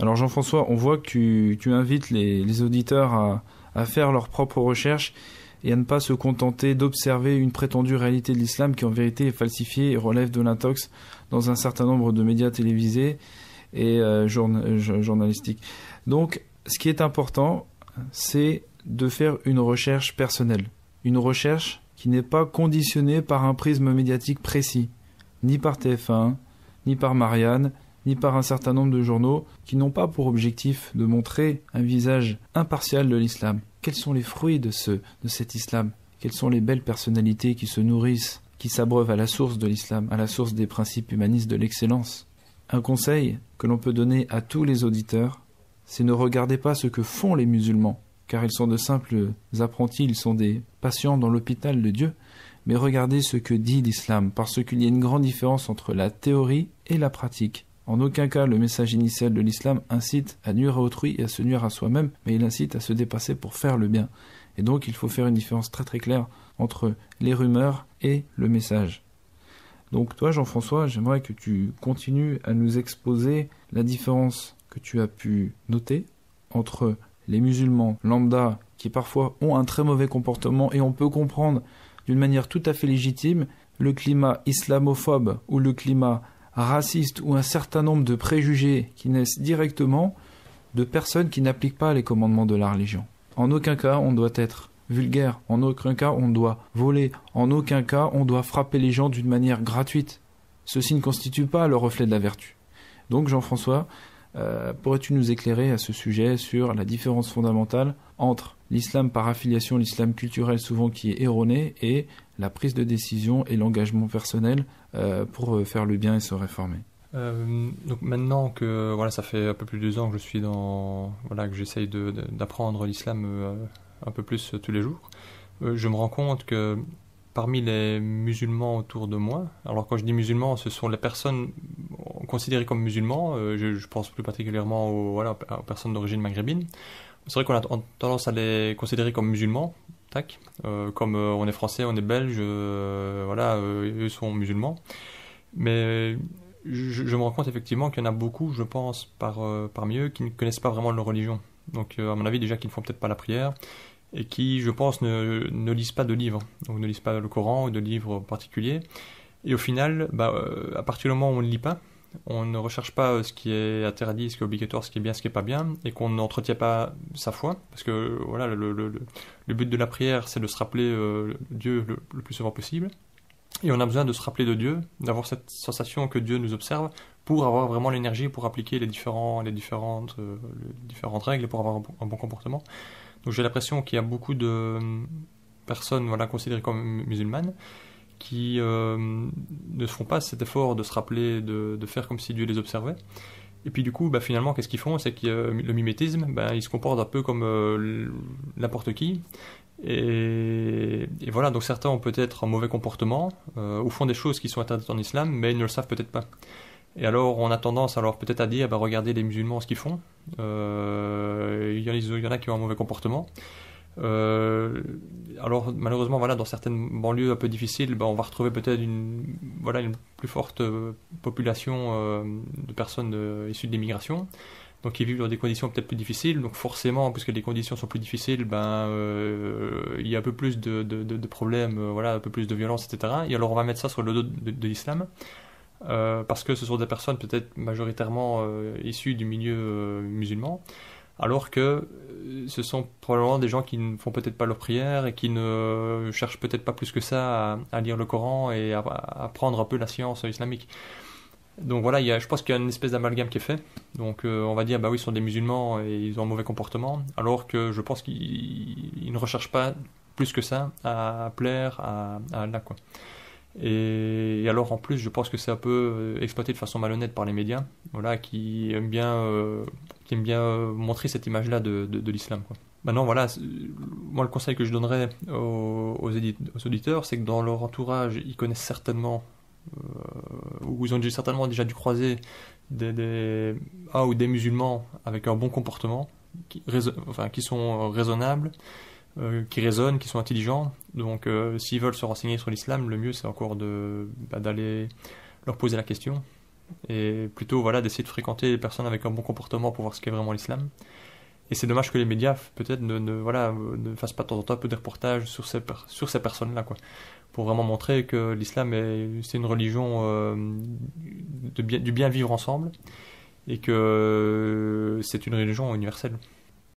Alors Jean-François, on voit que tu invites les auditeurs à faire leurs propres recherches et à ne pas se contenter d'observer une prétendue réalité de l'islam qui en vérité est falsifiée et relève de l'intox dans un certain nombre de médias télévisés et journalistiques. Donc, ce qui est important, c'est de faire une recherche personnelle. Une recherche qui n'est pas conditionnée par un prisme médiatique précis, ni par TF1, ni par Marianne, ni par un certain nombre de journaux qui n'ont pas pour objectif de montrer un visage impartial de l'islam. Quels sont les fruits de cet islam? Quelles sont les belles personnalités qui se nourrissent, qui s'abreuvent à la source de l'islam, à la source des principes humanistes de l'excellence? Un conseil que l'on peut donner à tous les auditeurs, c'est ne regardez pas ce que font les musulmans, car ils sont de simples apprentis, ils sont des patients dans l'hôpital de Dieu, mais regardez ce que dit l'islam, parce qu'il y a une grande différence entre la théorie et la pratique. En aucun cas, le message initial de l'islam incite à nuire à autrui et à se nuire à soi-même, mais il incite à se dépasser pour faire le bien. Et donc, il faut faire une différence très très claire entre les rumeurs et le message. Donc toi, Jean-François, j'aimerais que tu continues à nous exposer la différence que tu as pu noter entre les musulmans lambda qui parfois ont un très mauvais comportement, et on peut comprendre d'une manière tout à fait légitime le climat islamophobe ou le climat raciste ou un certain nombre de préjugés qui naissent directement de personnes qui n'appliquent pas les commandements de la religion. En aucun cas on doit être vulgaire, en aucun cas on doit voler, en aucun cas on doit frapper les gens d'une manière gratuite. Ceci ne constitue pas le reflet de la vertu. Donc Jean-François, pourrais-tu nous éclairer à ce sujet sur la différence fondamentale entre l'islam par affiliation, l'islam culturel souvent qui est erroné, et la prise de décision et l'engagement personnel pour faire le bien et se réformer? Donc maintenant que ça fait un peu plus de 2 ans que je suis que j'essaye d'apprendre l'islam un peu plus tous les jours, je me rends compte que parmi les musulmans autour de moi, alors quand je dis musulmans, ce sont les personnes considérées comme musulmans, je pense plus particulièrement aux personnes d'origine maghrébine. C'est vrai qu'on a tendance à les considérer comme musulmans, comme on est français, on est belge, eux sont musulmans. Mais je me rends compte effectivement qu'il y en a beaucoup, je pense, parmi eux, qui ne connaissent pas vraiment leur religion. Donc à mon avis déjà qu'ils ne font peut-être pas la prière, et qui, je pense, ne lisent pas de livres, donc ne lisent pas le Coran ou de livres particuliers. Et au final, à partir du moment où on ne lit pas, on ne recherche pas ce qui est interdit, ce qui est obligatoire, ce qui est bien, ce qui n'est pas bien, et qu'on n'entretient pas sa foi, parce que le but de la prière, c'est de se rappeler Dieu le plus souvent possible. Et on a besoin de se rappeler de Dieu, d'avoir cette sensation que Dieu nous observe, pour avoir vraiment l'énergie pour appliquer les différentes règles et pour avoir un bon comportement. Donc j'ai l'impression qu'il y a beaucoup de personnes considérées comme musulmanes qui ne font pas cet effort de se rappeler, de faire comme si Dieu les observait. Et puis du coup, finalement, qu'est-ce qu'ils font? C'est que le mimétisme, ils se comportent un peu comme n'importe qui. Et voilà, donc certains ont peut-être un mauvais comportement, ou font des choses qui sont interdites en islam, mais ils ne le savent peut-être pas. Et alors on a tendance peut-être à dire regardez les musulmans ce qu'ils font, il y en a qui ont un mauvais comportement, alors malheureusement dans certaines banlieues un peu difficiles, on va retrouver peut-être une plus forte population de personnes issues de l'immigration, donc qui vivent dans des conditions peut-être plus difficiles. Donc forcément, puisque les conditions sont plus difficiles, il y a un peu plus de problèmes, un peu plus de violence, etc. Et alors on va mettre ça sur le dos de l'islam, parce que ce sont des personnes peut-être majoritairement issues du milieu musulman, alors que ce sont probablement des gens qui ne font peut-être pas leur prière et qui ne cherchent peut-être pas plus que ça à lire le Coran et à apprendre un peu la science islamique. Donc je pense qu'il y a une espèce d'amalgame qui est fait. Donc on va dire ils sont des musulmans et ils ont un mauvais comportement, alors que je pense qu'ils ne recherchent pas plus que ça à plaire à Allah, quoi. Et alors en plus je pense que c'est un peu exploité de façon malhonnête par les médias, qui aiment bien montrer cette image là de l'islam, quoi. Maintenant moi le conseil que je donnerais aux auditeurs, c'est que dans leur entourage ils connaissent certainement ou ils ont certainement déjà dû croiser des musulmans avec un bon comportement, qui sont raisonnables, qui raisonnent, qui sont intelligents. Donc s'ils veulent se renseigner sur l'islam, le mieux c'est encore d'aller leur poser la question et plutôt voilà d'essayer de fréquenter les personnes avec un bon comportement pour voir ce qu'est vraiment l'islam. Et c'est dommage que les médias peut-être ne fassent pas de temps en temps un peu des reportages sur ces personnes-là, quoi, pour vraiment montrer que l'islam c'est une religion du bien vivre ensemble et que c'est une religion universelle.